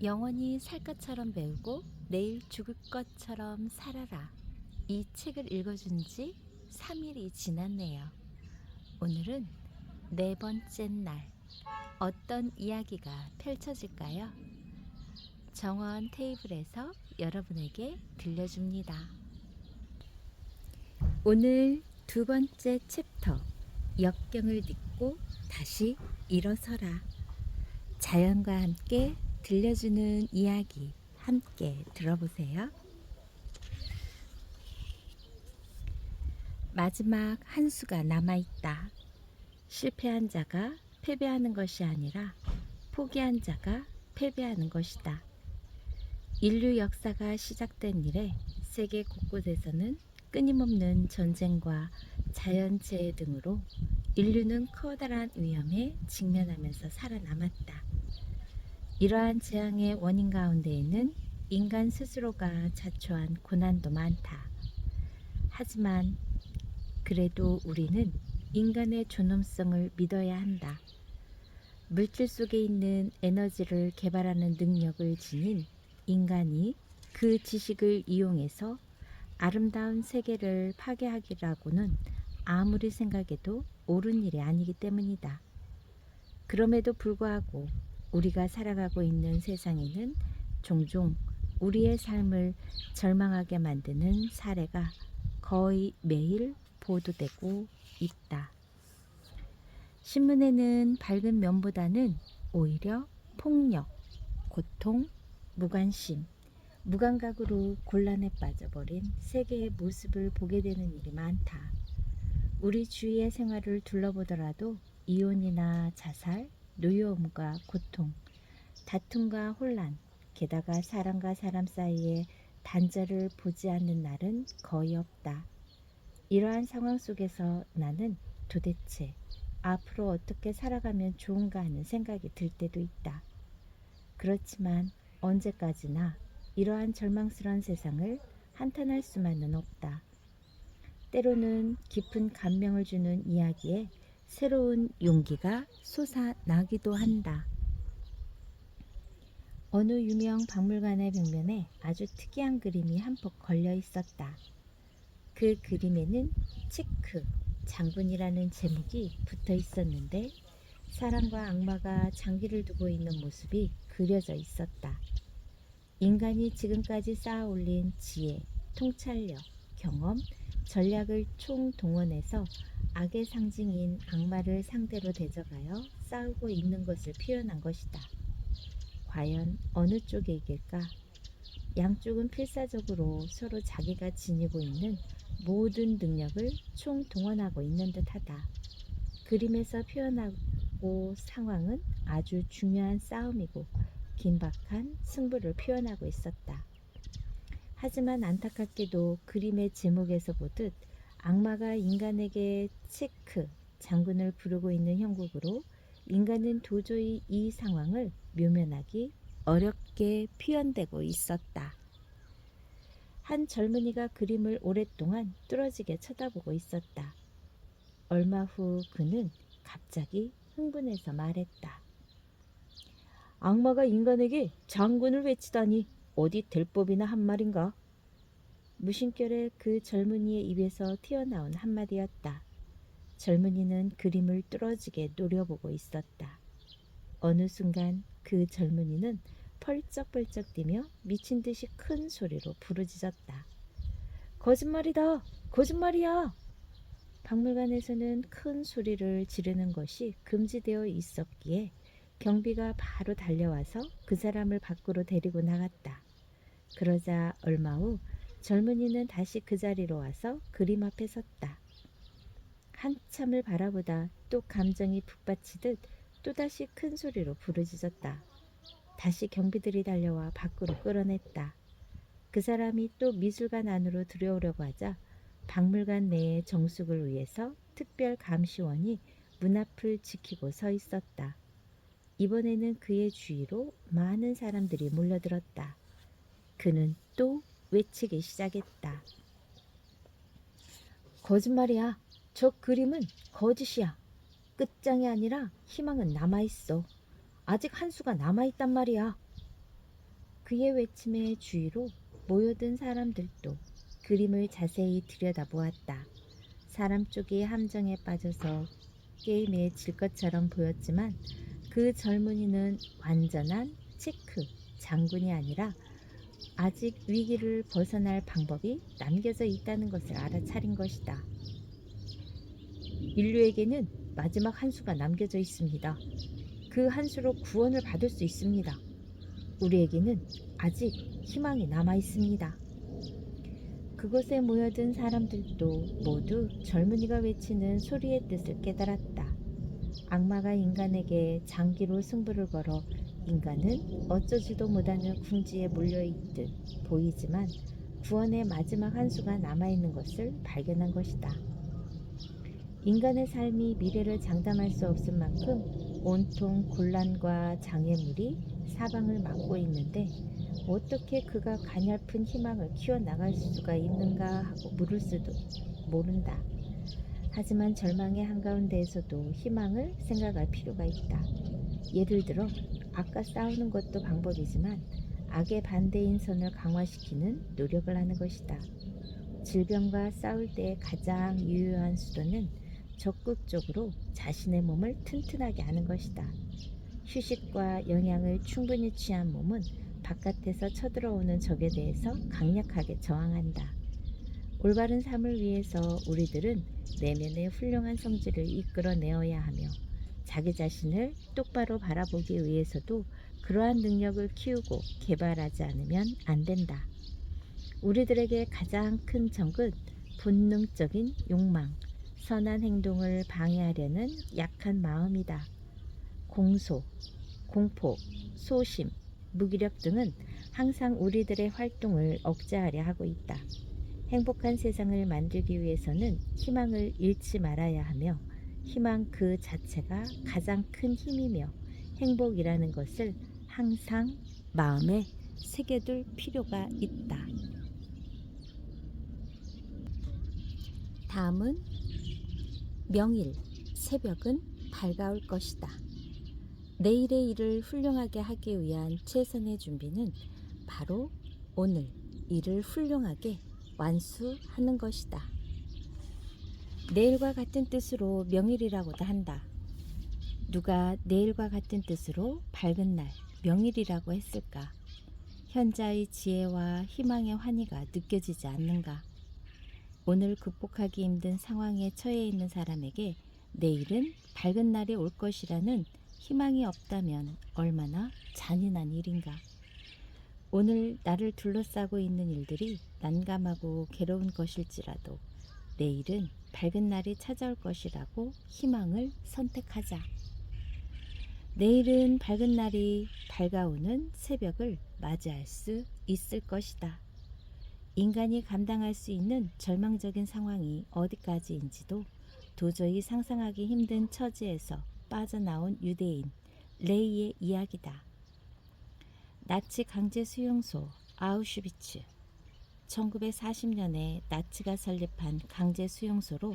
영원히 살 것처럼 배우고 내일 죽을 것처럼 살아라. 이 책을 읽어준 지 3일이 지났네요. 오늘은 네 번째 날. 어떤 이야기가 펼쳐질까요? 정원 테이블에서 여러분에게 들려줍니다. 오늘 두 번째 챕터. 역경을 딛고 다시 일어서라. 자연과 함께 들려주는 이야기 함께 들어보세요. 마지막 한 수가 남아있다. 실패한 자가 패배하는 것이 아니라 포기한 자가 패배하는 것이다. 인류 역사가 시작된 이래 세계 곳곳에서는 끊임없는 전쟁과 자연재해 등으로 인류는 커다란 위험에 직면하면서 살아남았다. 이러한 재앙의 원인 가운데에는 인간 스스로가 자초한 고난도 많다. 하지만 그래도 우리는 인간의 존엄성을 믿어야 한다. 물질 속에 있는 에너지를 개발하는 능력을 지닌 인간이 그 지식을 이용해서 아름다운 세계를 파괴하기라고는 아무리 생각해도 옳은 일이 아니기 때문이다. 그럼에도 불구하고 우리가 살아가고 있는 세상에는 종종 우리의 삶을 절망하게 만드는 사례가 거의 매일 보도되고 있다. 신문에는 밝은 면보다는 오히려 폭력, 고통, 무관심, 무감각으로 곤란에 빠져버린 세계의 모습을 보게 되는 일이 많다. 우리 주위의 생활을 둘러보더라도 이혼이나 자살, 노여움과 고통, 다툼과 혼란, 게다가 사람과 사람 사이에 단절을 보지 않는 날은 거의 없다. 이러한 상황 속에서 나는 도대체 앞으로 어떻게 살아가면 좋은가 하는 생각이 들 때도 있다. 그렇지만 언제까지나 이러한 절망스러운 세상을 한탄할 수만은 없다. 때로는 깊은 감명을 주는 이야기에 새로운 용기가 솟아나기도 한다. 어느 유명 박물관의 벽면에 아주 특이한 그림이 한 폭 걸려 있었다. 그 그림에는 치크, 장군이라는 제목이 붙어 있었는데 사람과 악마가 장기를 두고 있는 모습이 그려져 있었다. 인간이 지금까지 쌓아올린 지혜, 통찰력, 경험, 전략을 총동원해서 악의 상징인 악마를 상대로 대적하여 싸우고 있는 것을 표현한 것이다. 과연 어느 쪽에 이길까? 양쪽은 필사적으로 서로 자기가 지니고 있는 모든 능력을 총동원하고 있는 듯하다. 그림에서 표현하고 상황은 아주 중요한 싸움이고 긴박한 승부를 표현하고 있었다. 하지만 안타깝게도 그림의 제목에서 보듯 악마가 인간에게 체크, 장군을 부르고 있는 형국으로 인간은 도저히 이 상황을 묘면하기 어렵게 표현되고 있었다. 한 젊은이가 그림을 오랫동안 뚫어지게 쳐다보고 있었다. 얼마 후 그는 갑자기 흥분해서 말했다. 악마가 인간에게 장군을 외치다니 어디 될 법이나 한 말인가? 무심결에 그 젊은이의 입에서 튀어나온 한마디였다. 젊은이는 그림을 뚫어지게 노려보고 있었다. 어느 순간 그 젊은이는 펄쩍펄쩍 뛰며 미친 듯이 큰 소리로 부르짖었다. 거짓말이다! 거짓말이야! 박물관에서는 큰 소리를 지르는 것이 금지되어 있었기에 경비가 바로 달려와서 그 사람을 밖으로 데리고 나갔다. 그러자 얼마 후 젊은이는 다시 그 자리로 와서 그림 앞에 섰다. 한참을 바라보다 또 감정이 북받치듯 또다시 큰 소리로 부르짖었다. 다시 경비들이 달려와 밖으로 끌어냈다. 그 사람이 또 미술관 안으로 들여오려고 하자 박물관 내의 정숙을 위해서 특별 감시원이 문 앞을 지키고 서 있었다. 이번에는 그의 주위로 많은 사람들이 몰려들었다. 그는 또 외치기 시작했다. 거짓말이야. 저 그림은 거짓이야. 끝장이 아니라 희망은 남아있어. 아직 한 수가 남아있단 말이야. 그의 외침의 주위로 모여든 사람들도 그림을 자세히 들여다보았다. 사람 쪽이 함정에 빠져서 게임에 질 것처럼 보였지만 그 젊은이는 완전한 체크 장군이 아니라 아직 위기를 벗어날 방법이 남겨져 있다는 것을 알아차린 것이다. 인류에게는 마지막 한 수가 남겨져 있습니다. 그 한 수로 구원을 받을 수 있습니다. 우리에게는 아직 희망이 남아 있습니다. 그곳에 모여든 사람들도 모두 젊은이가 외치는 소리의 뜻을 깨달았다. 악마가 인간에게 장기로 승부를 걸어 인간은 어쩌지도 못하는 궁지에 몰려있듯 보이지만 구원의 마지막 한 수가 남아있는 것을 발견한 것이다. 인간의 삶이 미래를 장담할 수 없을 만큼 온통 곤란과 장애물이 사방을 막고 있는데 어떻게 그가 가냘픈 희망을 키워나갈 수가 있는가 하고 물을 수도 모른다. 하지만 절망의 한가운데에서도 희망을 생각할 필요가 있다. 예를 들어 아까 싸우는 것도 방법이지만 악의 반대인 선을 강화시키는 노력을 하는 것이다. 질병과 싸울 때 가장 유효한 수도는 적극적으로 자신의 몸을 튼튼하게 하는 것이다. 휴식과 영양을 충분히 취한 몸은 바깥에서 쳐들어오는 적에 대해서 강력하게 저항한다. 올바른 삶을 위해서 우리들은 내면의 훌륭한 성질을 이끌어내어야 하며 자기 자신을 똑바로 바라보기 위해서도 그러한 능력을 키우고 개발하지 않으면 안 된다. 우리들에게 가장 큰 적은 본능적인 욕망, 선한 행동을 방해하려는 약한 마음이다. 공소, 공포, 소심, 무기력 등은 항상 우리들의 활동을 억제하려 하고 있다. 행복한 세상을 만들기 위해서는 희망을 잃지 말아야 하며 희망 그 자체가 가장 큰 힘이며 행복이라는 것을 항상 마음에 새겨둘 필요가 있다. 다음은 명일, 새벽은 밝아올 것이다. 내일의 일을 훌륭하게 하기 위한 최선의 준비는 바로 오늘 일을 훌륭하게 완수하는 것이다. 내일과 같은 뜻으로 명일이라고도 한다. 누가 내일과 같은 뜻으로 밝은 날, 명일이라고 했을까? 현자의 지혜와 희망의 환희가 느껴지지 않는가? 오늘 극복하기 힘든 상황에 처해 있는 사람에게 내일은 밝은 날이 올 것이라는 희망이 없다면 얼마나 잔인한 일인가? 오늘 나를 둘러싸고 있는 일들이 난감하고 괴로운 것일지라도 내일은 밝은 날이 찾아올 것이라고 희망을 선택하자. 내일은 밝은 날이 밝아오는 새벽을 맞이할 수 있을 것이다. 인간이 감당할 수 있는 절망적인 상황이 어디까지인지도 도저히 상상하기 힘든 처지에서 빠져나온 유대인 레이의 이야기다. 나치 강제 수용소 아우슈비츠. 1940년에 나치가 설립한 강제 수용소로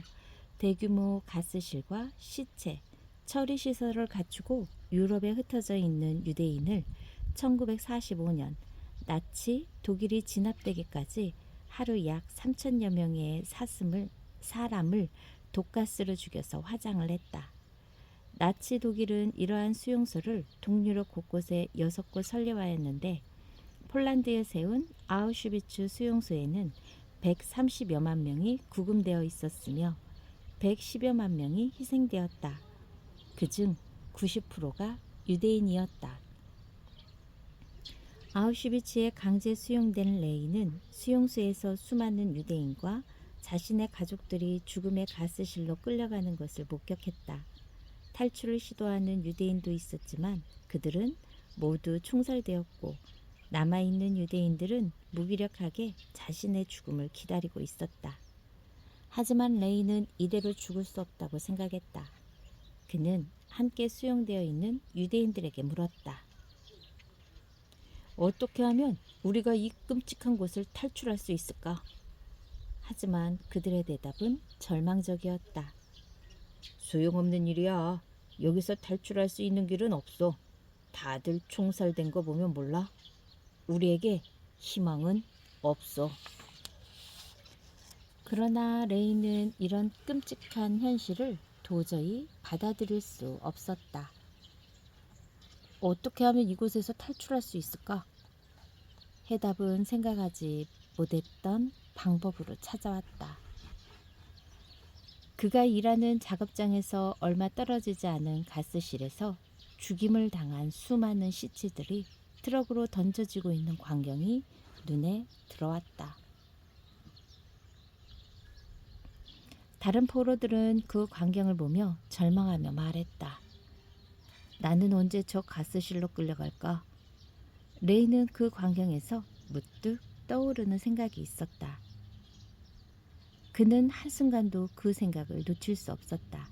대규모 가스실과 시체, 처리 시설을 갖추고 유럽에 흩어져 있는 유대인을 1945년 나치 독일이 진압되기까지 하루 약 3천여 명의 사람을 독가스로 죽여서 화장을 했다. 나치 독일은 이러한 수용소를 동유럽 곳곳에 6곳 설립하였는데 폴란드에 세운 아우슈비츠 수용소에는 130여만 명이 구금되어 있었으며 110여만 명이 희생되었다. 그중 90%가 유대인이었다. 아우슈비츠에 강제 수용된 레이는 수용소에서 수많은 유대인과 자신의 가족들이 죽음의 가스실로 끌려가는 것을 목격했다. 탈출을 시도하는 유대인도 있었지만 그들은 모두 총살되었고 남아있는 유대인들은 무기력하게 자신의 죽음을 기다리고 있었다. 하지만 레이는 이대로 죽을 수 없다고 생각했다. 그는 함께 수용되어 있는 유대인들에게 물었다. 어떻게 하면 우리가 이 끔찍한 곳을 탈출할 수 있을까? 하지만 그들의 대답은 절망적이었다. 소용없는 일이야. 여기서 탈출할 수 있는 길은 없어. 다들 총살된 거 보면 몰라? 우리에게 희망은 없어. 그러나 레이는 이런 끔찍한 현실을 도저히 받아들일 수 없었다. 어떻게 하면 이곳에서 탈출할 수 있을까? 해답은 생각하지 못했던 방법으로 찾아왔다. 그가 일하는 작업장에서 얼마 떨어지지 않은 가스실에서 죽임을 당한 수많은 시체들이 트럭으로 던져지고 있는 광경이 눈에 들어왔다. 다른 포로들은 그 광경을 보며 절망하며 말했다. 나는 언제 저 가스실로 끌려갈까? 레이는 그 광경에서 문득 떠오르는 생각이 있었다. 그는 한순간도 그 생각을 놓칠 수 없었다.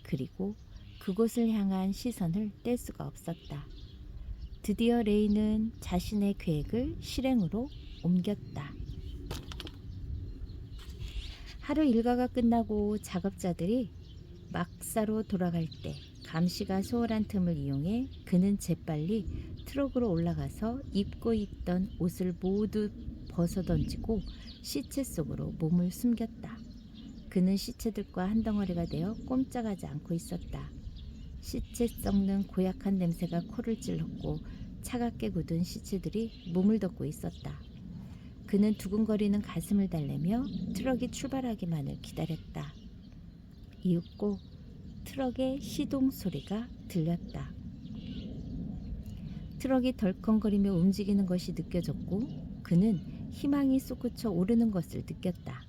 그리고 그곳을 향한 시선을 뗄 수가 없었다. 드디어 레이는 자신의 계획을 실행으로 옮겼다. 하루 일과가 끝나고 작업자들이 막사로 돌아갈 때 감시가 소홀한 틈을 이용해 그는 재빨리 트럭으로 올라가서 입고 있던 옷을 모두 벗어던지고 시체 속으로 몸을 숨겼다. 그는 시체들과 한 덩어리가 되어 꼼짝하지 않고 있었다. 시체 썩는 고약한 냄새가 코를 찔렀고 차갑게 굳은 시체들이 몸을 덮고 있었다. 그는 두근거리는 가슴을 달래며 트럭이 출발하기만을 기다렸다. 이윽고 트럭의 시동 소리가 들렸다. 트럭이 덜컹거리며 움직이는 것이 느껴졌고 그는 희망이 솟구쳐 오르는 것을 느꼈다.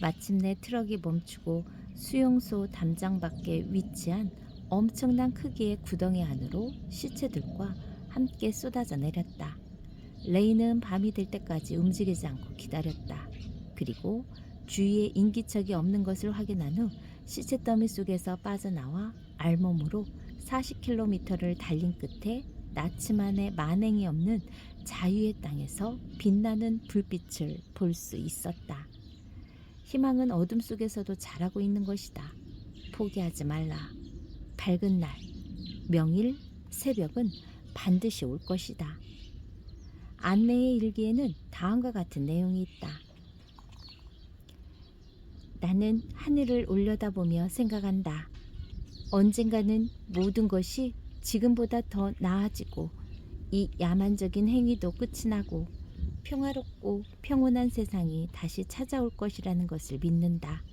마침내 트럭이 멈추고 수용소 담장 밖에 위치한 엄청난 크기의 구덩이 안으로 시체들과 함께 쏟아져 내렸다. 레이는 밤이 될 때까지 움직이지 않고 기다렸다. 그리고 주위에 인기척이 없는 것을 확인한 후 시체 더미 속에서 빠져나와 알몸으로 40km를 달린 끝에 나치만의 만행이 없는 자유의 땅에서 빛나는 불빛을 볼 수 있었다. 희망은 어둠 속에서도 자라고 있는 것이다. 포기하지 말라. 밝은 날, 명일, 새벽은 반드시 올 것이다. 안내의 일기에는 다음과 같은 내용이 있다. 나는 하늘을 올려다보며 생각한다. 언젠가는 모든 것이 지금보다 더 나아지고 이 야만적인 행위도 끝이 나고 평화롭고 평온한 세상이 다시 찾아올 것이라는 것을 믿는다.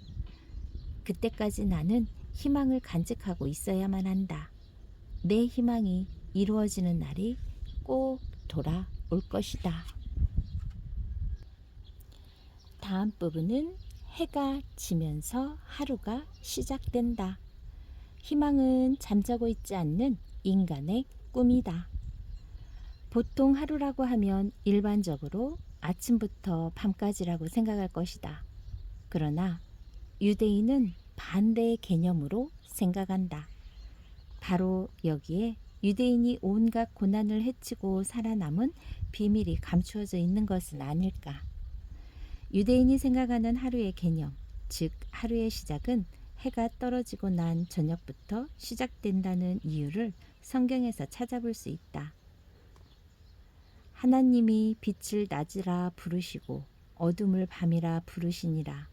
그때까지 나는 희망을 간직하고 있어야만 한다. 내 희망이 이루어지는 날이 꼭 돌아올 것이다. 다음 부분은 해가 지면서 하루가 시작된다. 희망은 잠자고 있지 않는 인간의 꿈이다. 보통 하루라고 하면 일반적으로 아침부터 밤까지라고 생각할 것이다. 그러나 유대인은 반대의 개념으로 생각한다. 바로 여기에 유대인이 온갖 고난을 헤치고 살아남은 비밀이 감추어져 있는 것은 아닐까. 유대인이 생각하는 하루의 개념, 즉 하루의 시작은 해가 떨어지고 난 저녁부터 시작된다는 이유를 성경에서 찾아볼 수 있다. 하나님이 빛을 낮이라 부르시고 어둠을 밤이라 부르시니라.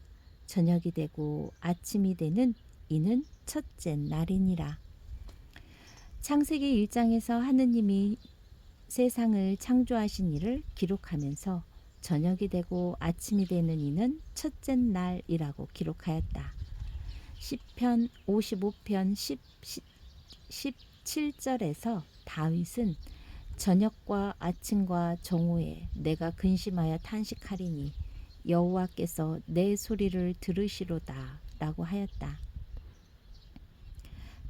저녁이 되고 아침이 되는 이는 첫째 날이니라. 창세기 1장에서 하느님이 세상을 창조하신 일을 기록하면서 저녁이 되고 아침이 되는 이는 첫째 날이라고 기록하였다. 시편 55편 17절에서 다윗은 저녁과 아침과 정오에 내가 근심하여 탄식하리니 여호와께서 내 소리를 들으시로다 라고 하였다.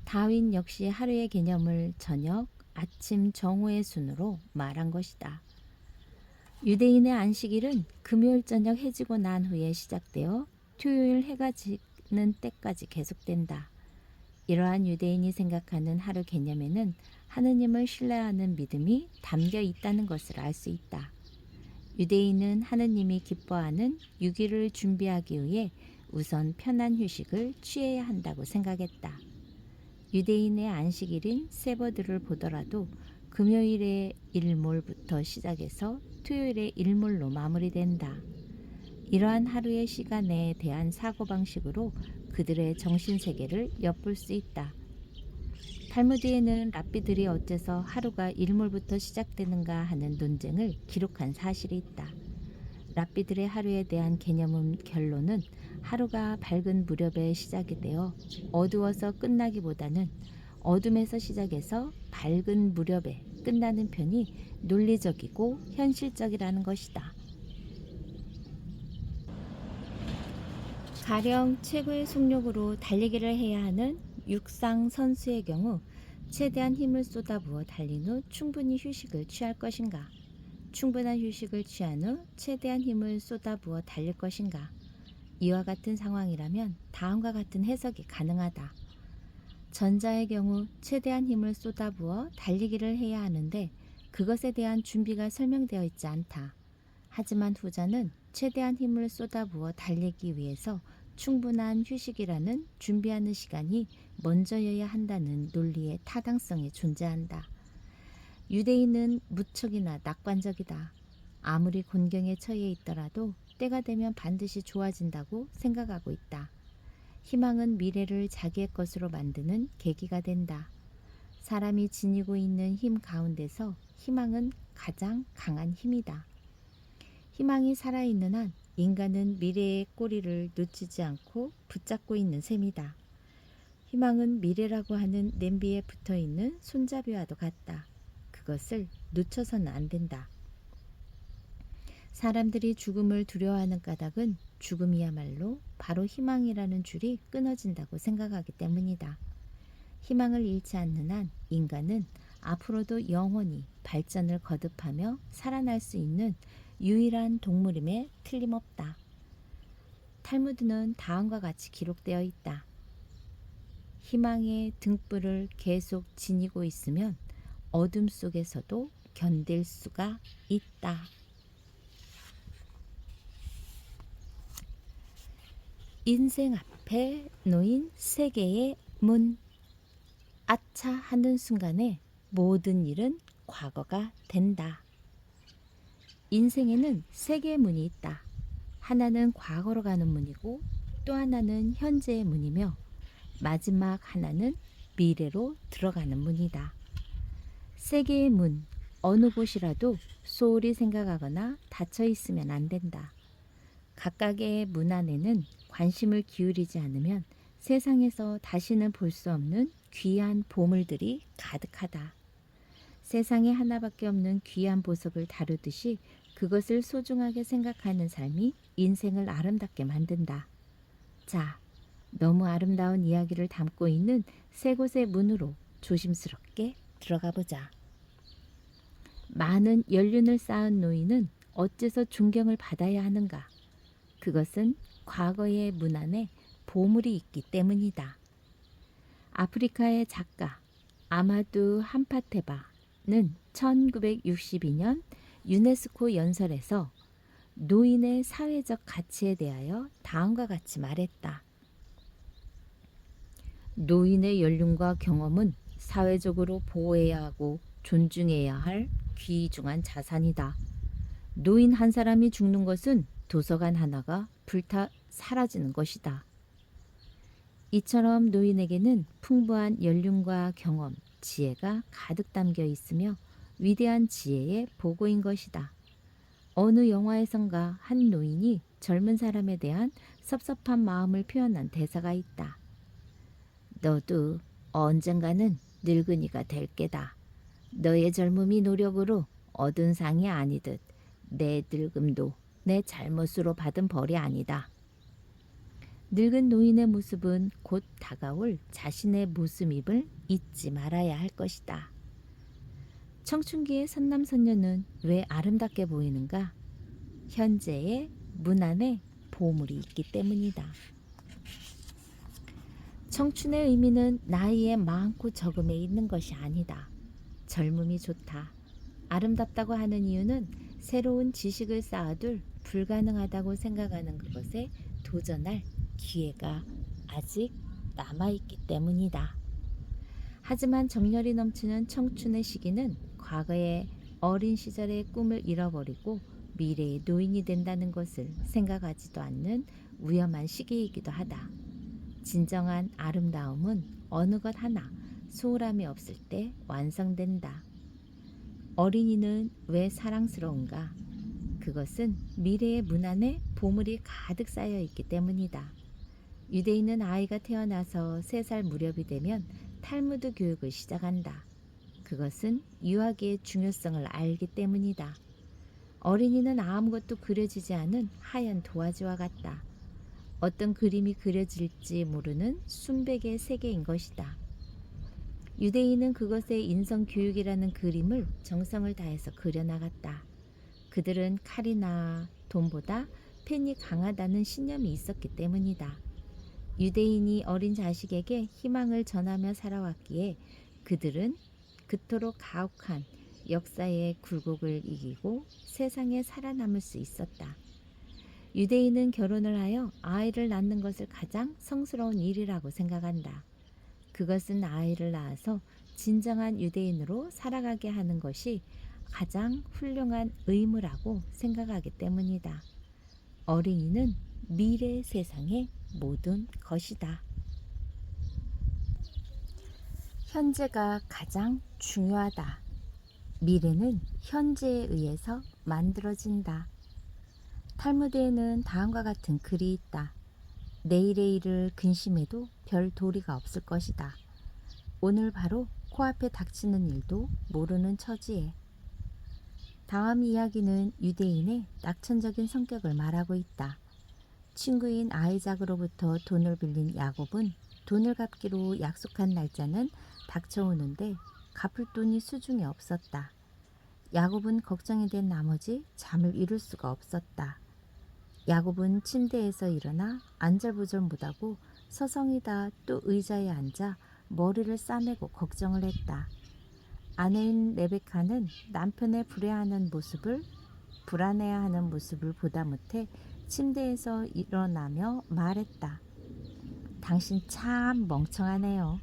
다윗 역시 하루의 개념을 저녁, 아침, 정오의 순으로 말한 것이다. 유대인의 안식일은 금요일 저녁 해지고 난 후에 시작되어 토요일 해가 지는 때까지 계속된다. 이러한 유대인이 생각하는 하루 개념에는 하느님을 신뢰하는 믿음이 담겨 있다는 것을 알 수 있다. 유대인은 하느님이 기뻐하는 6일을 준비하기 위해 우선 편한 휴식을 취해야 한다고 생각했다. 유대인의 안식일인 세버드를 보더라도 금요일의 일몰부터 시작해서 토요일의 일몰로 마무리된다. 이러한 하루의 시간에 대한 사고방식으로 그들의 정신세계를 엿볼 수 있다. 탈무드에는 랍비들이 어째서 하루가 일몰부터 시작되는가 하는 논쟁을 기록한 사실이 있다. 랍비들의 하루에 대한 결론은 하루가 밝은 무렵에 시작이 되어 어두워서 끝나기보다는 어둠에서 시작해서 밝은 무렵에 끝나는 편이 논리적이고 현실적이라는 것이다. 가령 최고의 속력으로 달리기를 해야 하는 육상 선수의 경우 최대한 힘을 쏟아부어 달린 후 충분히 휴식을 취할 것인가? 충분한 휴식을 취한 후 최대한 힘을 쏟아부어 달릴 것인가? 이와 같은 상황이라면 다음과 같은 해석이 가능하다. 전자의 경우 최대한 힘을 쏟아부어 달리기를 해야 하는데 그것에 대한 준비가 설명되어 있지 않다. 하지만 후자는 최대한 힘을 쏟아부어 달리기 위해서 충분한 휴식이라는 준비하는 시간이 먼저여야 한다는 논리의 타당성이 존재한다. 유대인은 무척이나 낙관적이다. 아무리 곤경에 처해 있더라도 때가 되면 반드시 좋아진다고 생각하고 있다. 희망은 미래를 자기의 것으로 만드는 계기가 된다. 사람이 지니고 있는 힘 가운데서 희망은 가장 강한 힘이다. 희망이 살아있는 한 인간은 미래의 꼬리를 놓치지 않고 붙잡고 있는 셈이다. 희망은 미래라고 하는 냄비에 붙어있는 손잡이와도 같다. 그것을 놓쳐서는 안 된다. 사람들이 죽음을 두려워하는 까닭은 죽음이야말로 바로 희망이라는 줄이 끊어진다고 생각하기 때문이다. 희망을 잃지 않는 한 인간은 앞으로도 영원히 발전을 거듭하며 살아날 수 있는 유일한 동물임에 틀림없다. 탈무드는 다음과 같이 기록되어 있다. 희망의 등불을 계속 지니고 있으면 어둠 속에서도 견딜 수가 있다. 인생 앞에 놓인 세 개의 문. 아차 하는 순간에 모든 일은 과거가 된다. 인생에는 세 개의 문이 있다. 하나는 과거로 가는 문이고 또 하나는 현재의 문이며 마지막 하나는 미래로 들어가는 문이다. 세 개의 문, 어느 곳이라도 소홀히 생각하거나 닫혀 있으면 안 된다. 각각의 문 안에는 관심을 기울이지 않으면 세상에서 다시는 볼 수 없는 귀한 보물들이 가득하다. 세상에 하나밖에 없는 귀한 보석을 다루듯이 그것을 소중하게 생각하는 삶이 인생을 아름답게 만든다. 자, 너무 아름다운 이야기를 담고 있는 세 곳의 문으로 조심스럽게 들어가 보자. 많은 연륜을 쌓은 노인은 어째서 존경을 받아야 하는가? 그것은 과거의 문 안에 보물이 있기 때문이다. 아프리카의 작가 아마두 함파테바는 1962년 유네스코 연설에서 노인의 사회적 가치에 대하여 다음과 같이 말했다. 노인의 연륜과 경험은 사회적으로 보호해야 하고 존중해야 할 귀중한 자산이다. 노인 한 사람이 죽는 것은 도서관 하나가 불타 사라지는 것이다. 이처럼 노인에게는 풍부한 연륜과 경험, 지혜가 가득 담겨 있으며 위대한 지혜의 보고인 것이다. 어느 영화에선가 한 노인이 젊은 사람에 대한 섭섭한 마음을 표현한 대사가 있다. 너도 언젠가는 늙은이가 될 게다. 너의 젊음이 노력으로 얻은 상이 아니듯 내 늙음도 내 잘못으로 받은 벌이 아니다. 늙은 노인의 모습은 곧 다가올 자신의 모습임을 잊지 말아야 할 것이다. 청춘기의 선남선녀는 왜 아름답게 보이는가? 현재의 문 안에 보물이 있기 때문이다. 청춘의 의미는 나이의 많고 적음에 있는 것이 아니다. 젊음이 좋다. 아름답다고 하는 이유는 새로운 지식을 쌓아둘 불가능하다고 생각하는 그것에 도전할 기회가 아직 남아있기 때문이다. 하지만 정열이 넘치는 청춘의 시기는 과거의 어린 시절의 꿈을 잃어버리고 미래의 노인이 된다는 것을 생각하지도 않는 위험한 시기이기도 하다. 진정한 아름다움은 어느 것 하나 소홀함이 없을 때 완성된다. 어린이는 왜 사랑스러운가? 그것은 미래의 문 안에 보물이 가득 쌓여 있기 때문이다. 유대인은 아이가 태어나서 3살 무렵이 되면 탈무드 교육을 시작한다. 그것은 유아기의 중요성을 알기 때문이다. 어린이는 아무것도 그려지지 않은 하얀 도화지와 같다. 어떤 그림이 그려질지 모르는 순백의 세계인 것이다. 유대인은 그것의 인성교육이라는 그림을 정성을 다해서 그려나갔다. 그들은 칼이나 돈보다 펜이 강하다는 신념이 있었기 때문이다. 유대인이 어린 자식에게 희망을 전하며 살아왔기에 그들은 그토록 가혹한 역사의 굴곡을 이기고 세상에 살아남을 수 있었다. 유대인은 결혼을 하여 아이를 낳는 것을 가장 성스러운 일이라고 생각한다. 그것은 아이를 낳아서 진정한 유대인으로 살아가게 하는 것이 가장 훌륭한 의무라고 생각하기 때문이다. 어린이는 미래 세상의 모든 것이다. 현재가 가장 중요하다. 미래는 현재에 의해서 만들어진다. 탈무드에는 다음과 같은 글이 있다. 내일의 일을 근심해도 별 도리가 없을 것이다. 오늘 바로 코앞에 닥치는 일도 모르는 처지에. 다음 이야기는 유대인의 낙천적인 성격을 말하고 있다. 친구인 아이작으로부터 돈을 빌린 야곱은 돈을 갚기로 약속한 날짜는 닥쳐오는데 갚을 돈이 수중에 없었다. 야곱은 걱정이 된 나머지 잠을 이룰 수가 없었다. 야곱은 침대에서 일어나 안절부절 못하고 서성이다 또 의자에 앉아 머리를 싸매고 걱정을 했다. 아내인 레베카는 남편의 불안해하는 모습을 보다 못해 침대에서 일어나며 말했다. 당신 참 멍청하네요.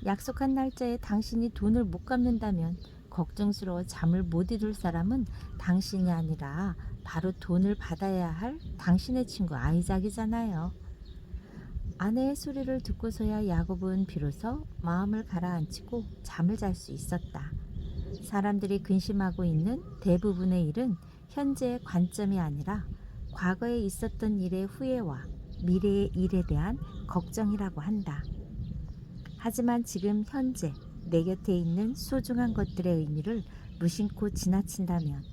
약속한 날짜에 당신이 돈을 못 갚는다면 걱정스러워 잠을 못 이룰 사람은 당신이 아니라 바로 돈을 받아야 할 당신의 친구 아이작이잖아요. 아내의 소리를 듣고서야 야곱은 비로소 마음을 가라앉히고 잠을 잘 수 있었다. 사람들이 근심하고 있는 대부분의 일은 현재의 관점이 아니라 과거에 있었던 일의 후회와 미래의 일에 대한 걱정이라고 한다. 하지만 지금 현재 내 곁에 있는 소중한 것들의 의미를 무심코 지나친다면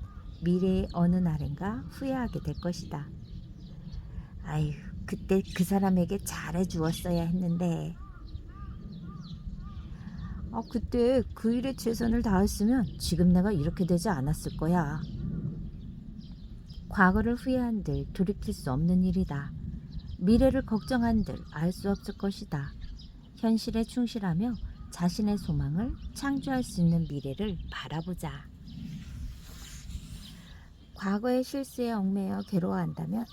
미래의 어느 날인가 후회하게 될 것이다. 아휴, 그때 그 사람에게 잘해주었어야 했는데. 그때 그 일에 최선을 다했으면 지금 내가 이렇게 되지 않았을 거야. 과거를 후회한들 돌이킬 수 없는 일이다. 미래를 걱정한들 알 수 없을 것이다. 현실에 충실하며 자신의 소망을 창조할 수 있는 미래를 바라보자. 과거의 실수에 얽매여 괴로워한다면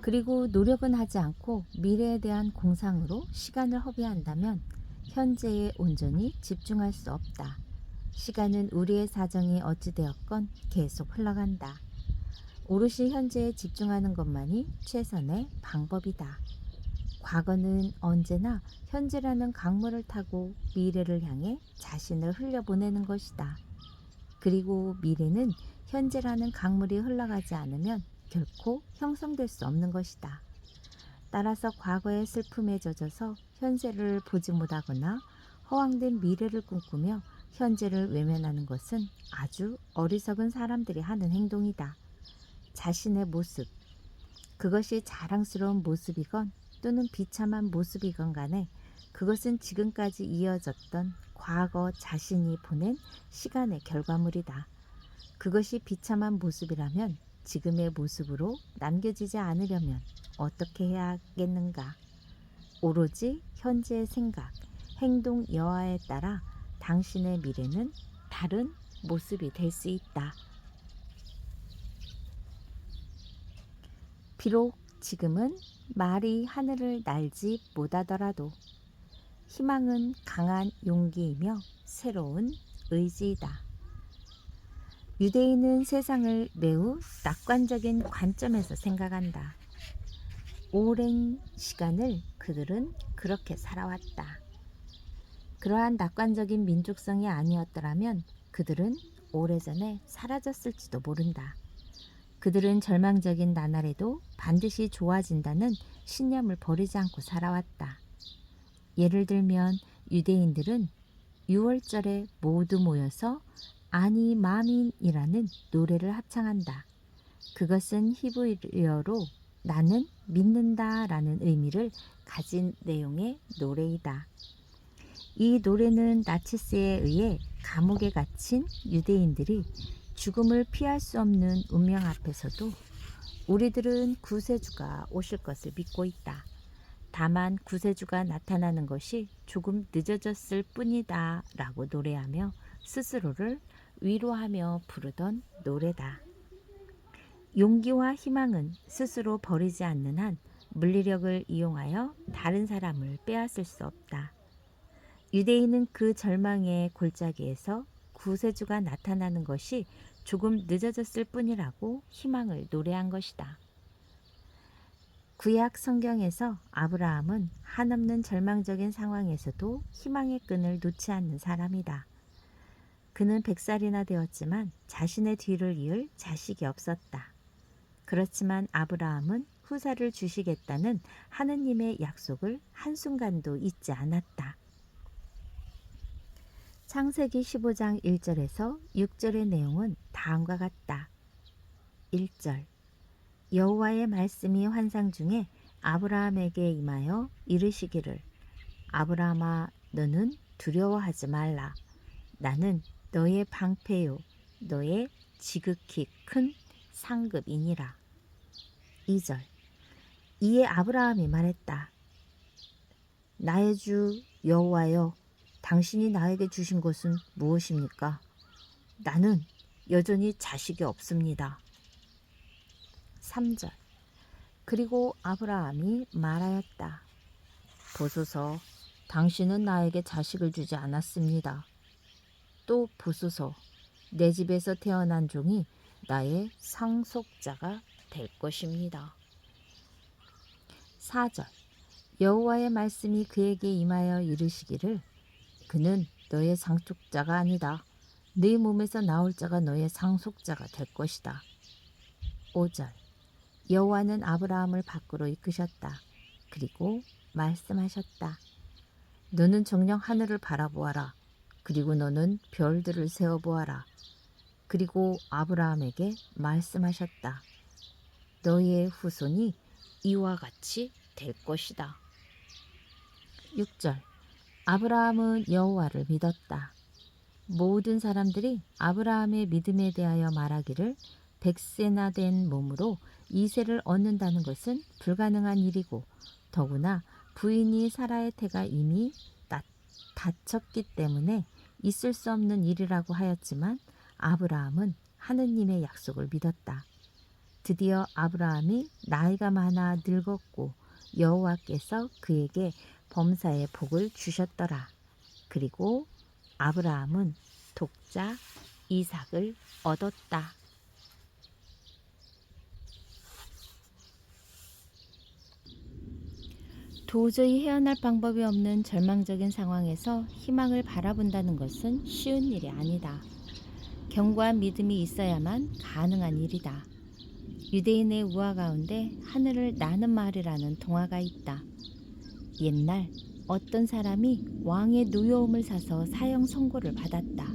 그리고 노력은 하지 않고 미래에 대한 공상으로 시간을 허비한다면 현재에 온전히 집중할 수 없다. 시간은 우리의 사정이 어찌되었건 계속 흘러간다. 오롯이 현재에 집중하는 것만이 최선의 방법이다. 과거는 언제나 현재라는 강물을 타고 미래를 향해 자신을 흘려보내는 것이다. 그리고 미래는 현재라는 강물이 흘러가지 않으면 결코 형성될 수 없는 것이다. 따라서 과거의 슬픔에 젖어서 현재를 보지 못하거나 허황된 미래를 꿈꾸며 현재를 외면하는 것은 아주 어리석은 사람들이 하는 행동이다. 자신의 모습, 그것이 자랑스러운 모습이건 또는 비참한 모습이건 간에 그것은 지금까지 이어졌던 과거 자신이 보낸 시간의 결과물이다. 그것이 비참한 모습이라면 지금의 모습으로 남겨지지 않으려면 어떻게 해야 하겠는가? 오로지 현재의 생각, 행동 여하에 따라 당신의 미래는 다른 모습이 될 수 있다. 비록 지금은 말이 하늘을 날지 못하더라도 희망은 강한 용기이며 새로운 의지이다. 유대인은 세상을 매우 낙관적인 관점에서 생각한다. 오랜 시간을 그들은 그렇게 살아왔다. 그러한 낙관적인 민족성이 아니었더라면 그들은 오래전에 사라졌을지도 모른다. 그들은 절망적인 나날에도 반드시 좋아진다는 신념을 버리지 않고 살아왔다. 예를 들면 유대인들은 6월절에 모두 모여서 아니 마민이라는 노래를 합창한다. 그것은 히브리어로 나는 믿는다라는 의미를 가진 내용의 노래이다. 이 노래는 나치스에 의해 감옥에 갇힌 유대인들이 죽음을 피할 수 없는 운명 앞에서도 우리들은 구세주가 오실 것을 믿고 있다. 다만 구세주가 나타나는 것이 조금 늦어졌을 뿐이다 라고 노래하며 스스로를 위로하며 부르던 노래다. 용기와 희망은 스스로 버리지 않는 한 물리력을 이용하여 다른 사람을 빼앗을 수 없다. 유대인은 그 절망의 골짜기에서 구세주가 나타나는 것이 조금 늦어졌을 뿐이라고 희망을 노래한 것이다. 구약 성경에서 아브라함은 한없는 절망적인 상황에서도 희망의 끈을 놓지 않는 사람이다. 그는 100살이나 되었지만 자신의 뒤를 이을 자식이 없었다. 그렇지만 아브라함은 후사를 주시겠다는 하느님의 약속을 한순간도 잊지 않았다. 창세기 15장 1절에서 6절의 내용은 다음과 같다. 1절 여호와의 말씀이 환상 중에 아브라함에게 임하여 이르시기를 아브라함아 너는 두려워하지 말라. 나는 너의 방패요 너의 지극히 큰 상급이니라. 2절 이에 아브라함이 말했다. 나의 주 여호와여 당신이 나에게 주신 것은 무엇입니까? 나는 여전히 자식이 없습니다. 3절 그리고 아브라함이 말하였다. 보소서 당신은 나에게 자식을 주지 않았습니다. 또 보소서 내 집에서 태어난 종이 나의 상속자가 될 것입니다. 4절 여호와의 말씀이 그에게 임하여 이르시기를 그는 너의 상속자가 아니다. 네 몸에서 나올 자가 너의 상속자가 될 것이다. 5절 여호와는 아브라함을 밖으로 이끄셨다. 그리고 말씀하셨다. 너는 정녕 하늘을 바라보아라. 그리고 너는 별들을 세어보아라. 그리고 아브라함에게 말씀하셨다. 너의 후손이 이와 같이 될 것이다. 6절 아브라함은 여호와를 믿었다. 모든 사람들이 아브라함의 믿음에 대하여 말하기를 100세나 된 몸으로 2세를 얻는다는 것은 불가능한 일이고 더구나 부인이 사라의 태가 이미 다쳤기 때문에 있을 수 없는 일이라고 하였지만 아브라함은 하느님의 약속을 믿었다. 드디어 아브라함이 나이가 많아 늙었고 여호와께서 그에게 범사의 복을 주셨더라. 그리고 아브라함은 독자 이삭을 얻었다. 도저히 헤어날 방법이 없는 절망적인 상황에서 희망을 바라본다는 것은 쉬운 일이 아니다. 견고한 믿음이 있어야만 가능한 일이다. 유대인의 우화 가운데 하늘을 나는 말이라는 동화가 있다. 옛날 어떤 사람이 왕의 노여움을 사서 사형 선고를 받았다.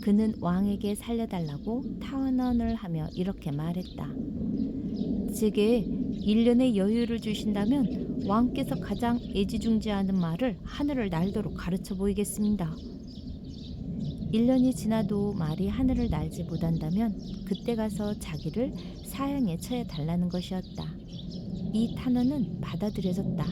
그는 왕에게 살려달라고 탄원을 하며 이렇게 말했다. 제게 1년의 여유를 주신다면 왕께서 가장 애지중지하는 말을 하늘을 날도록 가르쳐 보이겠습니다. 1년이 지나도 말이 하늘을 날지 못한다면 그때 가서 자기를 사형에 처해 달라는 것이었다. 이 탄원은 받아들여졌다.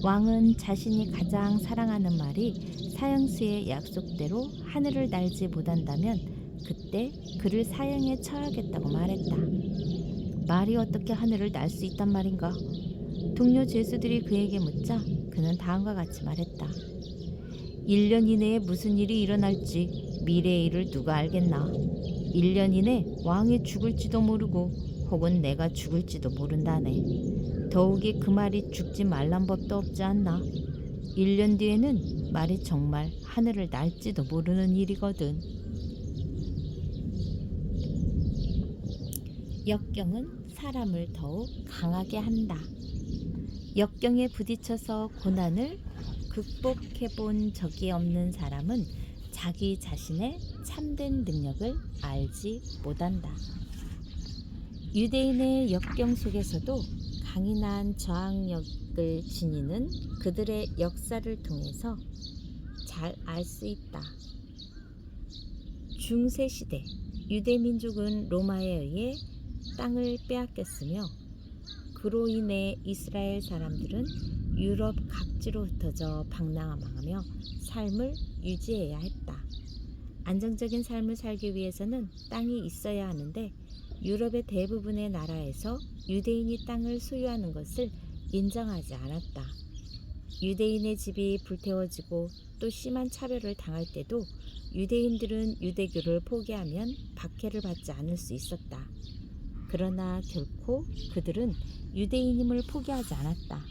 왕은 자신이 가장 사랑하는 말이 사형수의 약속대로 하늘을 날지 못한다면 그때 그를 사형에 처하겠다고 말했다. 말이 어떻게 하늘을 날 수 있단 말인가? 동료 죄수들이 그에게 묻자 그는 다음과 같이 말했다. 1년 이내에 무슨 일이 일어날지 미래의 일을 누가 알겠나. 1년 이내 왕이 죽을지도 모르고 혹은 내가 죽을지도 모른다네. 더욱이 그 말이 죽지 말란 법도 없지 않나. 1년 뒤에는 말이 정말 하늘을 날지도 모르는 일이거든. 역경은 사람을 더욱 강하게 한다. 역경에 부딪혀서 고난을 극복해 본 적이 없는 사람은 자기 자신의 참된 능력을 알지 못한다. 유대인의 역경 속에서도 강인한 저항력을 지니는 그들의 역사를 통해서 잘 알 수 있다. 중세시대 유대 민족은 로마에 의해 땅을 빼앗겼으며 그로 인해 이스라엘 사람들은 유럽 각지로 흩어져 방랑하며 삶을 유지해야 했다. 안정적인 삶을 살기 위해서는 땅이 있어야 하는데 유럽의 대부분의 나라에서 유대인이 땅을 소유하는 것을 인정하지 않았다. 유대인의 집이 불태워지고 또 심한 차별을 당할 때도 유대인들은 유대교를 포기하면 박해를 받지 않을 수 있었다. 그러나 결코 그들은 유대인임을 포기하지 않았다.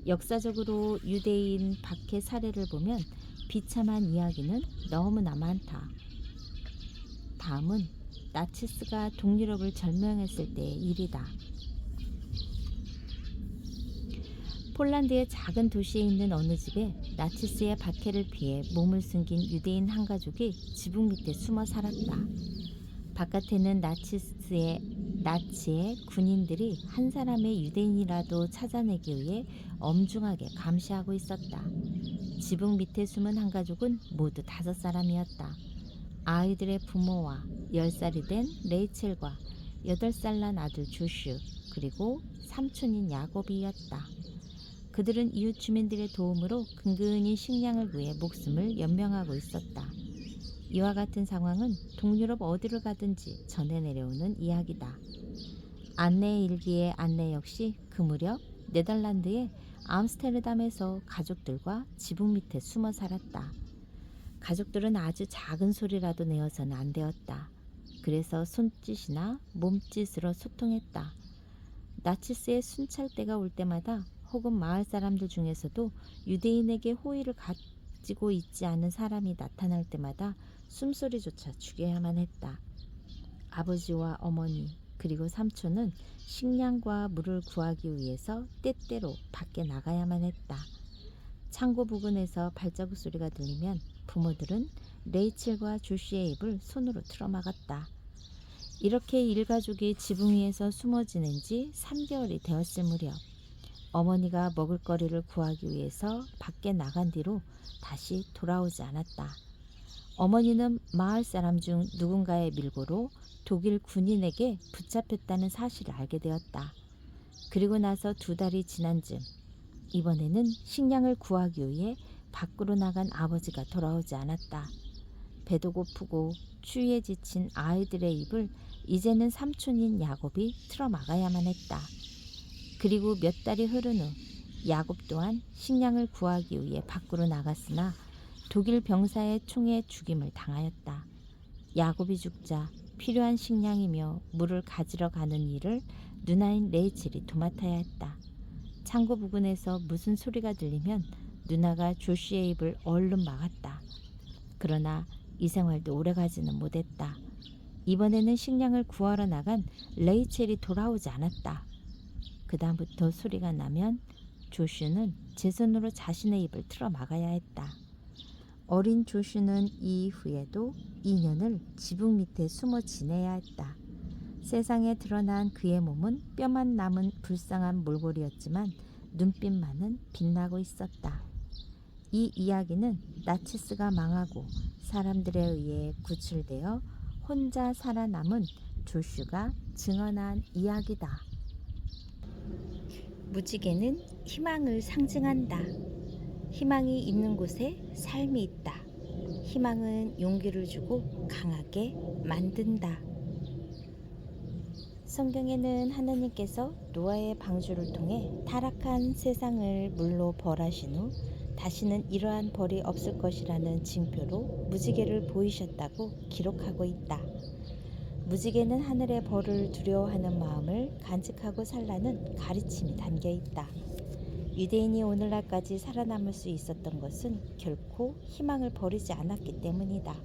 역사적으로 유대인 박해 사례를 보면 비참한 이야기는 너무나 많다. 다음은 나치스가 동유럽을 점령했을 때의 일이다. 폴란드의 작은 도시에 있는 어느 집에 나치스의 박해를 피해 몸을 숨긴 유대인 한 가족이 지붕 밑에 숨어 살았다. 바깥에는 나치의 군인들이 한 사람의 유대인이라도 찾아내기 위해 엄중하게 감시하고 있었다. 지붕 밑에 숨은 한 가족은 모두 5사람이었다. 아이들의 부모와 10살이 된 레이첼과 8살 난 아들 조슈 그리고 삼촌인 야곱이었다. 그들은 이웃 주민들의 도움으로 근근히 식량을 구해 목숨을 연명하고 있었다. 이와 같은 상황은 동유럽 어디를 가든지 전해 내려오는 이야기다. 안네의 일기의 안네 역시 그 무렵 네덜란드의 암스테르담에서 가족들과 지붕 밑에 숨어 살았다. 가족들은 아주 작은 소리라도 내어서는 안 되었다. 그래서 손짓이나 몸짓으로 소통했다. 나치스의 순찰 때가 올 때마다 혹은 마을 사람들 중에서도 유대인에게 호의를 가지고 있지 않은 사람이 나타날 때마다 숨소리조차 죽여야만 했다. 아버지와 어머니 그리고 삼촌은 식량과 물을 구하기 위해서 때때로 밖에 나가야만 했다. 창고 부근에서 발자국 소리가 들리면 부모들은 레이첼과 조슈의 입을 손으로 틀어막았다. 이렇게 일가족이 지붕 위에서 숨어 지낸 지 3개월이 되었을 무렵 어머니가 먹을거리를 구하기 위해서 밖에 나간 뒤로 다시 돌아오지 않았다. 어머니는 마을 사람 중 누군가의 밀고로 독일 군인에게 붙잡혔다는 사실을 알게 되었다. 그리고 나서 2달이 지난 즈음 이번에는 식량을 구하기 위해 밖으로 나간 아버지가 돌아오지 않았다. 배도 고프고 추위에 지친 아이들의 입을 이제는 삼촌인 야곱이 틀어막아야만 했다. 그리고 몇 달이 흐른 후 야곱 또한 식량을 구하기 위해 밖으로 나갔으나 독일 병사의 총에 죽임을 당하였다. 야곱이 죽자 필요한 식량이며 물을 가지러 가는 일을 누나인 레이첼이 도맡아야 했다. 창고 부근에서 무슨 소리가 들리면 누나가 조슈의 입을 얼른 막았다. 그러나 이 생활도 오래가지는 못했다. 이번에는 식량을 구하러 나간 레이첼이 돌아오지 않았다. 그 다음부터 소리가 나면 조슈는 제 손으로 자신의 입을 틀어 막아야 했다. 어린 조슈는 이후에도 2년을 지붕 밑에 숨어 지내야 했다. 세상에 드러난 그의 몸은 뼈만 남은 불쌍한 몰골이었지만 눈빛만은 빛나고 있었다. 이 이야기는 나치스가 망하고 사람들에 의해 구출되어 혼자 살아남은 조슈가 증언한 이야기다. 무지개는 희망을 상징한다. 희망이 있는 곳에 삶이 있다. 희망은 용기를 주고 강하게 만든다. 성경에는 하나님께서 노아의 방주를 통해 타락한 세상을 물로 벌하신 후 다시는 이러한 벌이 없을 것이라는 징표로 무지개를 보이셨다고 기록하고 있다. 무지개는 하늘의 벌을 두려워하는 마음을 간직하고 살라는 가르침이 담겨 있다. 유대인이 오늘날까지 살아남을 수 있었던 것은 결코 희망을 버리지 않았기 때문이다.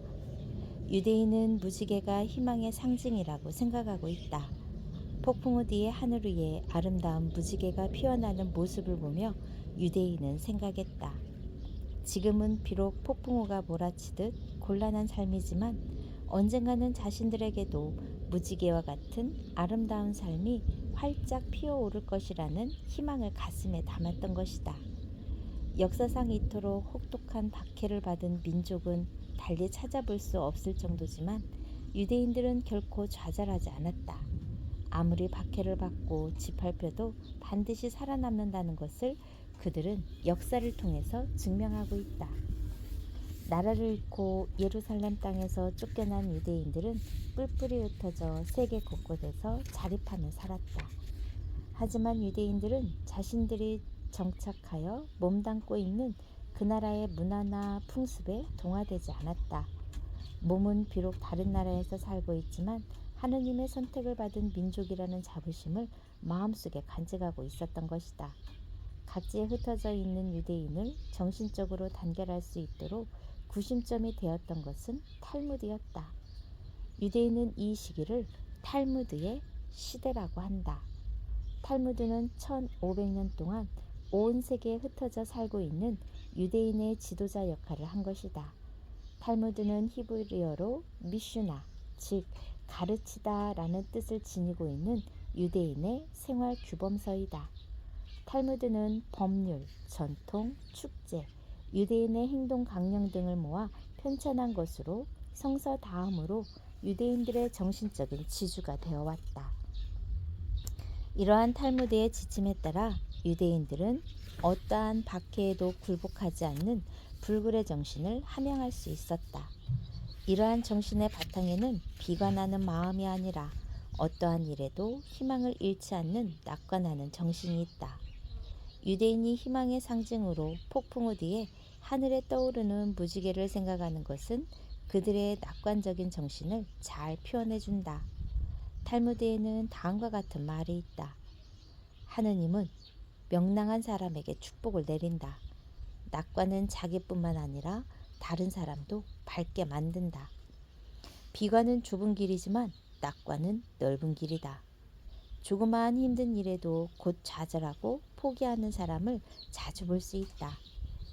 유대인은 무지개가 희망의 상징이라고 생각하고 있다. 폭풍우 뒤의 하늘 위에 아름다운 무지개가 피어나는 모습을 보며 유대인은 생각했다. 지금은 비록 폭풍우가 몰아치듯 곤란한 삶이지만 언젠가는 자신들에게도 무지개와 같은 아름다운 삶이 활짝 피어오를 것이라는 희망을 가슴에 담았던 것이다. 역사상 이토록 혹독한 박해를 받은 민족은 달리 찾아볼 수 없을 정도지만 유대인들은 결코 좌절하지 않았다. 아무리 박해를 받고 짓밟혀도 반드시 살아남는다는 것을 그들은 역사를 통해서 증명하고 있다. 나라를 잃고 예루살렘 땅에서 쫓겨난 유대인들은 뿔뿔이 흩어져 세계 곳곳에서 자립하며 살았다. 하지만 유대인들은 자신들이 정착하여 몸담고 있는 그 나라의 문화나 풍습에 동화되지 않았다. 몸은 비록 다른 나라에서 살고 있지만 하느님의 선택을 받은 민족이라는 자부심을 마음속에 간직하고 있었던 것이다. 각지에 흩어져 있는 유대인을 정신적으로 단결할 수 있도록 구심점이 되었던 것은 탈무드였다. 유대인은 이 시기를 탈무드의 시대라고 한다. 탈무드는 1500년 동안 온 세계에 흩어져 살고 있는 유대인의 지도자 역할을 한 것이다. 탈무드는 히브리어로 미슈나, 즉 가르치다 라는 뜻을 지니고 있는 유대인의 생활 규범서이다. 탈무드는 법률, 전통, 축제, 유대인의 행동 강령 등을 모아 편찬한 것으로 성서 다음으로 유대인들의 정신적인 지주가 되어왔다. 이러한 탈무드의 지침에 따라 유대인들은 어떠한 박해에도 굴복하지 않는 불굴의 정신을 함양할 수 있었다. 이러한 정신의 바탕에는 비관하는 마음이 아니라 어떠한 일에도 희망을 잃지 않는 낙관하는 정신이 있다. 유대인이 희망의 상징으로 폭풍우 뒤에 하늘에 떠오르는 무지개를 생각하는 것은 그들의 낙관적인 정신을 잘 표현해준다. 탈무드에는 다음과 같은 말이 있다. 하느님은 명랑한 사람에게 축복을 내린다. 낙관은 자기뿐만 아니라 다른 사람도 밝게 만든다. 비관은 좁은 길이지만 낙관은 넓은 길이다. 조그마한 힘든 일에도 곧 좌절하고 포기하는 사람을 자주 볼 수 있다.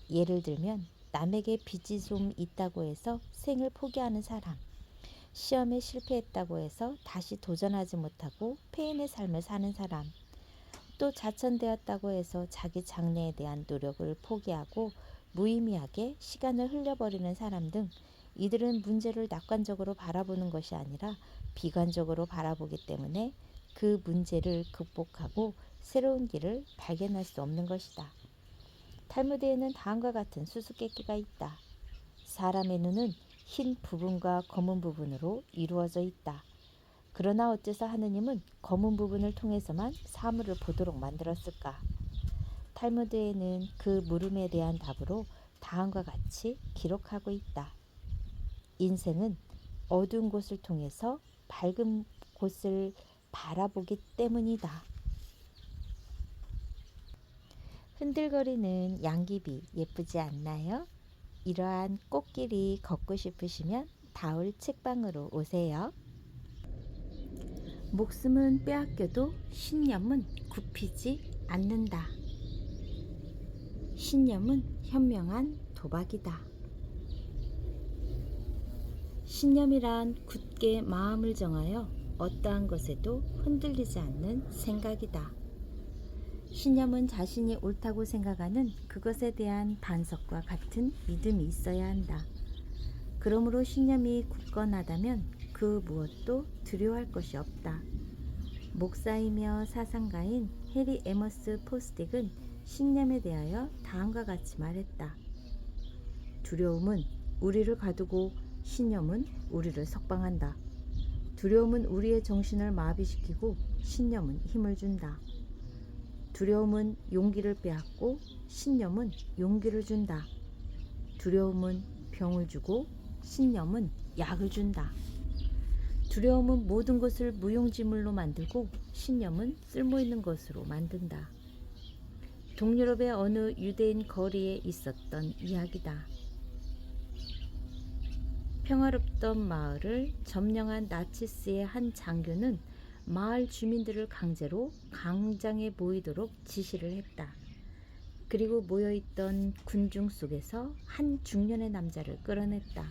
예를 들면 남에게 빚이 좀 있다고 해서 생을 포기하는 사람, 시험에 실패했다고 해서 다시 도전하지 못하고 폐인의 삶을 사는 사람, 또 자천되었다고 해서 자기 장래에 대한 노력을 포기하고 무의미하게 시간을 흘려버리는 사람 등 이들은 문제를 낙관적으로 바라보는 것이 아니라 비관적으로 바라보기 때문에 그 문제를 극복하고 새로운 길을 발견할 수 없는 것이다. 탈무드에는 다음과 같은 수수께끼가 있다. 사람의 눈은 흰 부분과 검은 부분으로 이루어져 있다. 그러나 어째서 하느님은 검은 부분을 통해서만 사물을 보도록 만들었을까? 탈무드에는 그 물음에 대한 답으로 다음과 같이 기록하고 있다. 인생은 어두운 곳을 통해서 밝은 곳을 바라보기 때문이다. 흔들거리는 양귀비 예쁘지 않나요? 이러한 꽃길이 걷고 싶으시면 다울 책방으로 오세요. 목숨은 빼앗겨도 신념은 굽히지 않는다. 신념은 현명한 도박이다. 신념이란 굳게 마음을 정하여 어떠한 것에도 흔들리지 않는 생각이다. 신념은 자신이 옳다고 생각하는 그것에 대한 반석과 같은 믿음이 있어야 한다. 그러므로 신념이 굳건하다면 그 무엇도 두려워할 것이 없다. 목사이며 사상가인 해리 에머스 포스딕은 신념에 대하여 다음과 같이 말했다. 두려움은 우리를 가두고 신념은 우리를 석방한다. 두려움은 우리의 정신을 마비시키고 신념은 힘을 준다. 두려움은 용기를 빼앗고 신념은 용기를 준다. 두려움은 병을 주고 신념은 약을 준다. 두려움은 모든 것을 무용지물로 만들고 신념은 쓸모있는 것으로 만든다. 동유럽의 어느 유대인 거리에 있었던 이야기다. 평화롭던 마을을 점령한 나치스의 한 장교는 마을 주민들을 강제로 광장에 모이도록 지시를 했다. 그리고 모여있던 군중 속에서 한 중년의 남자를 끌어냈다.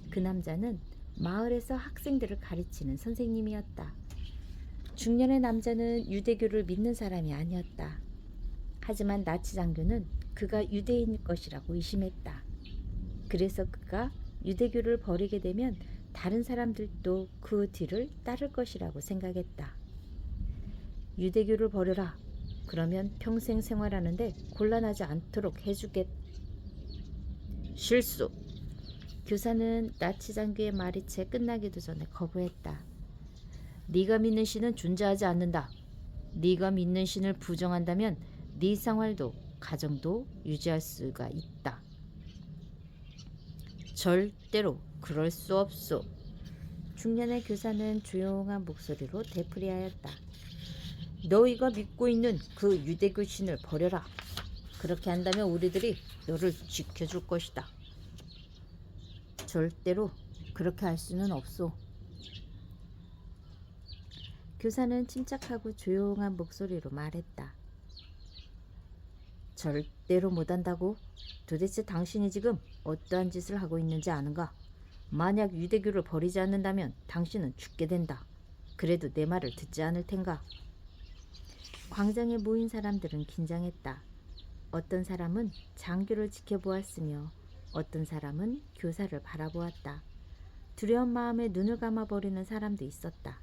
그 남자는 마을에서 학생들을 가르치는 선생님이었다. 중년의 남자는 유대교를 믿는 사람이 아니었다. 하지만 나치 장교는 그가 유대인일 것이라고 의심했다. 그래서 그가 유대교를 버리게 되면 다른 사람들도 그 뒤를 따를 것이라고 생각했다. 유대교를 버려라. 그러면 평생 생활하는데 곤란하지 않도록 해주겠. 실수. 교사는 나치 장교의 말이 채 끝나기도 전에 거부했다. 네가 믿는 신은 존재하지 않는다. 네가 믿는 신을 부정한다면 네 생활도 가정도 유지할 수가 있다. 절대로 그럴 수 없소. 중년의 교사는 조용한 목소리로 되풀이하였다. 너희가 믿고 있는 그 유대교 신을 버려라. 그렇게 한다면 우리들이 너를 지켜줄 것이다. 절대로 그렇게 할 수는 없소. 교사는 침착하고 조용한 목소리로 말했다. 절대로 못한다고? 도대체 당신이 지금 어떠한 짓을 하고 있는지 아는가? 만약 유대교를 버리지 않는다면 당신은 죽게 된다. 그래도 내 말을 듣지 않을 텐가? 광장에 모인 사람들은 긴장했다. 어떤 사람은 장교를 지켜보았으며 어떤 사람은 교사를 바라보았다. 두려운 마음에 눈을 감아버리는 사람도 있었다.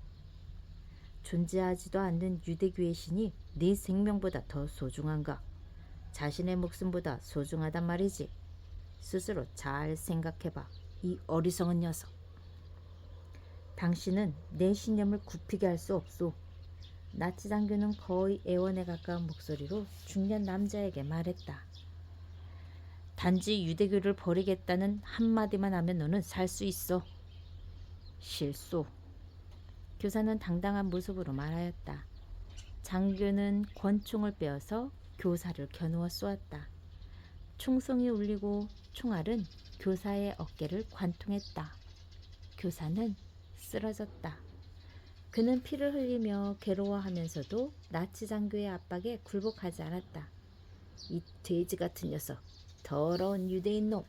존재하지도 않는 유대교의 신이 네 생명보다 더 소중한가? 자신의 목숨보다 소중하단 말이지. 스스로 잘 생각해봐. 이 어리석은 녀석. 당신은 내 신념을 굽히게 할 수 없소. 나치 장교는 거의 애원에 가까운 목소리로 중년 남자에게 말했다. 단지 유대교를 버리겠다는 한마디만 하면 너는 살 수 있어. 실소. 교사는 당당한 모습으로 말하였다. 장교는 권총을 빼어서 교사를 겨누어 쏘았다. 총성이 울리고 총알은 교사의 어깨를 관통했다. 교사는 쓰러졌다. 그는 피를 흘리며 괴로워하면서도 나치 장교의 압박에 굴복하지 않았다. 이 돼지 같은 녀석, 더러운 유대인 놈.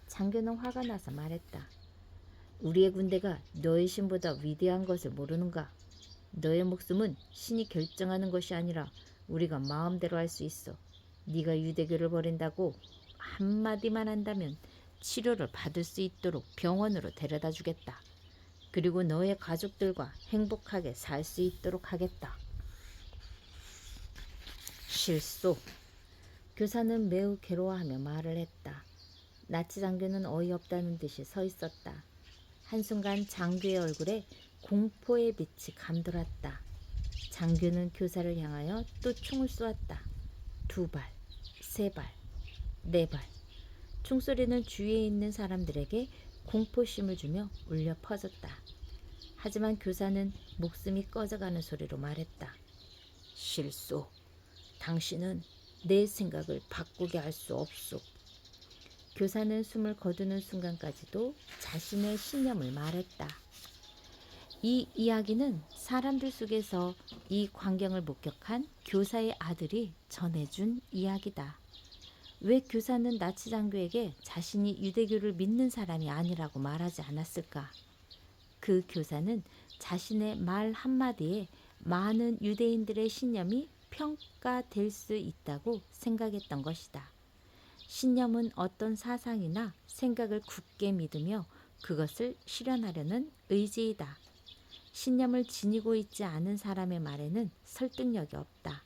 장교는 화가 나서 말했다. 우리의 군대가 너의 신보다 위대한 것을 모르는가? 너의 목숨은 신이 결정하는 것이 아니라 우리가 마음대로 할 수 있어. 네가 유대교를 버린다고 한마디만 한다면 치료를 받을 수 있도록 병원으로 데려다 주겠다. 그리고 너의 가족들과 행복하게 살 수 있도록 하겠다. 실소. 교사는 매우 괴로워하며 말을 했다. 나치 장교는 어이없다는 듯이 서 있었다. 한순간 장교의 얼굴에 공포의 빛이 감돌았다. 장교는 교사를 향하여 또 총을 쏘았다. 2발, 3발, 4발. 총소리는 주위에 있는 사람들에게 공포심을 주며 울려 퍼졌다. 하지만 교사는 목숨이 꺼져가는 소리로 말했다. 실소. 당신은 내 생각을 바꾸게 할 수 없소. 교사는 숨을 거두는 순간까지도 자신의 신념을 말했다. 이 이야기는 사람들 속에서 이 광경을 목격한 교사의 아들이 전해준 이야기다. 왜 교사는 나치 장교에게 자신이 유대교를 믿는 사람이 아니라고 말하지 않았을까? 그 교사는 자신의 말 한마디에 많은 유대인들의 신념이 평가될 수 있다고 생각했던 것이다. 신념은 어떤 사상이나 생각을 굳게 믿으며 그것을 실현하려는 의지이다. 신념을 지니고 있지 않은 사람의 말에는 설득력이 없다.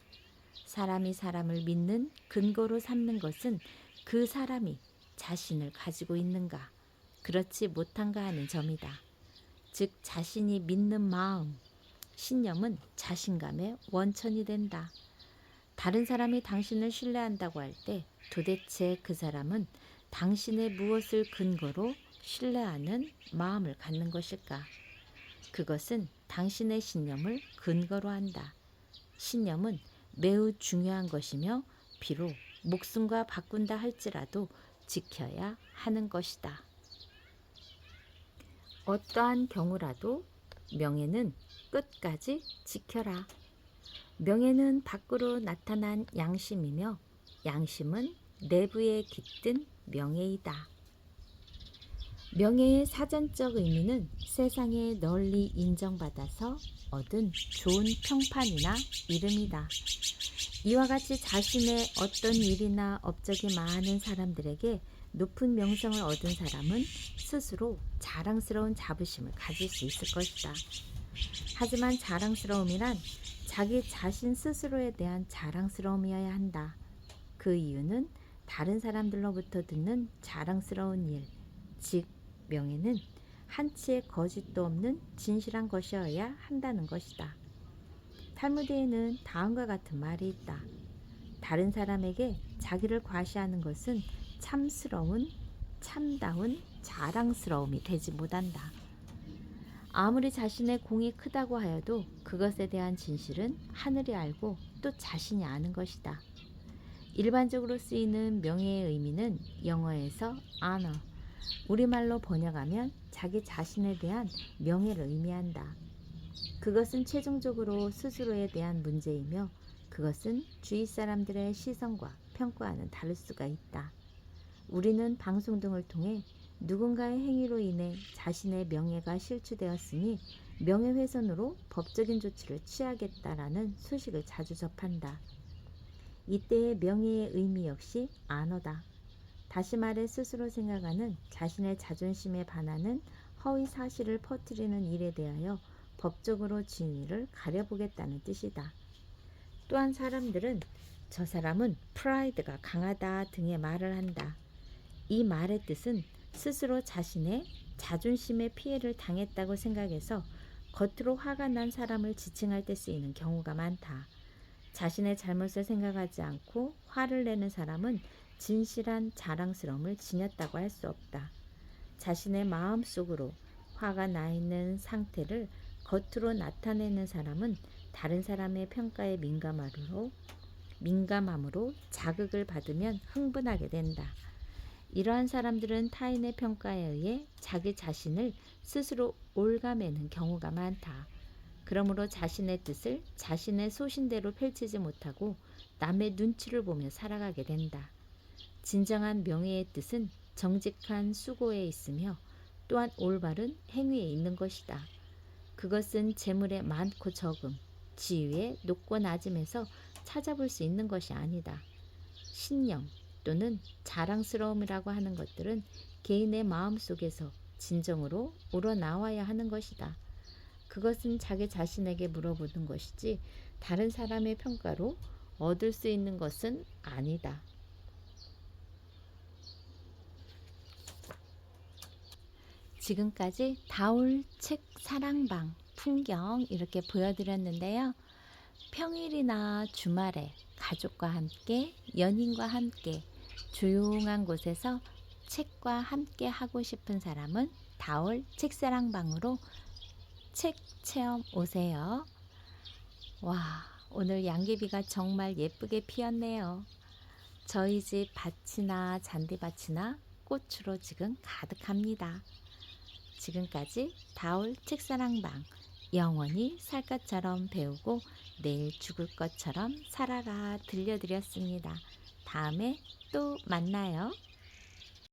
사람이 사람을 믿는 근거로 삼는 것은 그 사람이 자신을 가지고 있는가, 그렇지 못한가 하는 점이다. 즉 자신이 믿는 마음, 신념은 자신감의 원천이 된다. 다른 사람이 당신을 신뢰한다고 할 때 도대체 그 사람은 당신의 무엇을 근거로 신뢰하는 마음을 갖는 것일까? 그것은 당신의 신념을 근거로 한다. 신념은 매우 중요한 것이며 비록 목숨과 바꾼다 할지라도 지켜야 하는 것이다. 어떠한 경우라도 명예는 끝까지 지켜라. 명예는 밖으로 나타난 양심이며 양심은 내부에 깃든 명예이다. 명예의 사전적 의미는 세상에 널리 인정받아서 얻은 좋은 평판이나 이름이다. 이와 같이 자신의 어떤 일이나 업적이 많은 사람들에게 높은 명성을 얻은 사람은 스스로 자랑스러운 자부심을 가질 수 있을 것이다. 하지만 자랑스러움이란 자기 자신 스스로에 대한 자랑스러움이어야 한다. 그 이유는 다른 사람들로부터 듣는 자랑스러운 일, 즉 명예는 한치의 거짓도 없는 진실한 것이어야 한다는 것이다. 탈무드에는 다음과 같은 말이 있다. 다른 사람에게 자기를 과시하는 것은 참다운 자랑스러움이 되지 못한다. 아무리 자신의 공이 크다고 하여도 그것에 대한 진실은 하늘이 알고 또 자신이 아는 것이다. 일반적으로 쓰이는 명예의 의미는 영어에서 honor, 우리말로 번역하면 자기 자신에 대한 명예를 의미한다. 그것은 최종적으로 스스로에 대한 문제이며 그것은 주위 사람들의 시선과 평가와는 다를 수가 있다. 우리는 방송 등을 통해 누군가의 행위로 인해 자신의 명예가 실추되었으니 명예훼손으로 법적인 조치를 취하겠다라는 소식을 자주 접한다. 이때의 명예의 의미 역시 안어다. 다시 말해 스스로 생각하는 자신의 자존심에 반하는 허위 사실을 퍼뜨리는 일에 대하여 법적으로 진위를 가려보겠다는 뜻이다. 또한 사람들은 저 사람은 프라이드가 강하다 등의 말을 한다. 이 말의 뜻은 스스로 자신의 자존심에 피해를 당했다고 생각해서 겉으로 화가 난 사람을 지칭할 때 쓰이는 경우가 많다. 자신의 잘못을 생각하지 않고 화를 내는 사람은 진실한 자랑스러움을 지녔다고 할 수 없다. 자신의 마음속으로 화가 나 있는 상태를 겉으로 나타내는 사람은 다른 사람의 평가에 민감함으로 자극을 받으면 흥분하게 된다. 이러한 사람들은 타인의 평가에 의해 자기 자신을 스스로 옭아매는 경우가 많다. 그러므로 자신의 뜻을 자신의 소신대로 펼치지 못하고 남의 눈치를 보며 살아가게 된다. 진정한 명예의 뜻은 정직한 수고에 있으며 또한 올바른 행위에 있는 것이다. 그것은 재물의 많고 적음, 지위의 높고 낮음에서 찾아볼 수 있는 것이 아니다. 신념 또는 자랑스러움이라고 하는 것들은 개인의 마음속에서 진정으로 우러나와야 하는 것이다. 그것은 자기 자신에게 물어보는 것이지 다른 사람의 평가로 얻을 수 있는 것은 아니다. 지금까지 다올 책 사랑방 풍경 이렇게 보여드렸는데요. 평일이나 주말에 가족과 함께 연인과 함께 조용한 곳에서 책과 함께 하고 싶은 사람은 다올 책사랑방으로 책 체험 오세요. 와, 오늘 양귀비가 정말 예쁘게 피었네요. 저희 집 밭이나 잔디밭이나 꽃으로 지금 가득합니다. 지금까지 다올 책사랑방 영원히 살 것처럼 배우고 내일 죽을 것처럼 살아라 들려드렸습니다. 다음에 또 만나요.